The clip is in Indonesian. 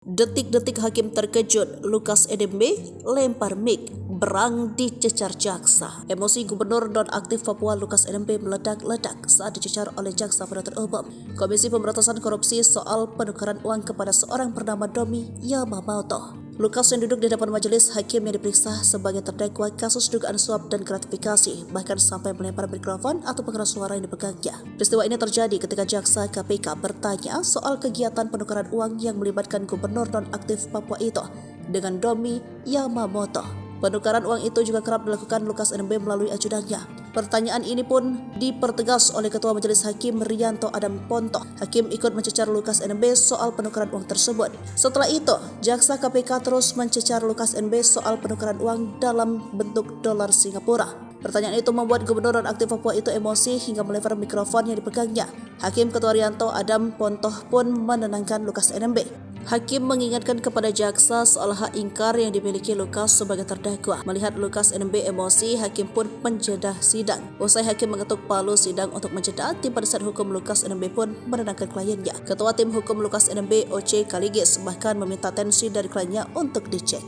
Detik-detik hakim terkejut, Lukas NMB lempar mic, berang dicecar jaksa. Emosi Gubernur nonaktif Papua Lukas NMB meledak-ledak saat dicecar oleh jaksa penuntut umum. Komisi Pemberantasan Korupsi soal penukaran uang kepada seorang bernama Domi Yamamoto. Lukas yang duduk di depan majelis hakim yang diperiksa sebagai terdakwa kasus dugaan suap dan gratifikasi, bahkan sampai melempar mikrofon atau pengeras suara yang dipegangnya. Peristiwa ini terjadi ketika jaksa KPK bertanya soal kegiatan penukaran uang yang melibatkan gubernur nonaktif Papua itu dengan Domi Yamamoto. Penukaran uang itu juga kerap dilakukan Lukas NMB melalui ajudannya. Pertanyaan ini pun dipertegas oleh Ketua Majelis Hakim Rianto Adam Ponto. Hakim ikut mencecar Lukas NMB soal penukaran uang tersebut. Setelah itu, jaksa KPK terus mencecar Lukas NMB soal penukaran uang dalam bentuk dolar Singapura. Pertanyaan itu membuat Gubernur nonaktif Papua itu emosi hingga melempar mikrofon yang dipegangnya. Hakim Ketua Rianto Adam Ponto pun menenangkan Lukas NMB. Hakim mengingatkan kepada jaksa soal hak ingkar yang dimiliki Lukas sebagai terdakwa. Melihat Lukas NMB emosi, hakim pun menjeda sidang. Usai hakim mengetuk palu sidang untuk menjeda, tim penasihat hukum Lukas NMB pun menenangkan kliennya. Ketua tim hukum Lukas NMB, Oce Kaligis, bahkan meminta tensi dari kliennya untuk dicek.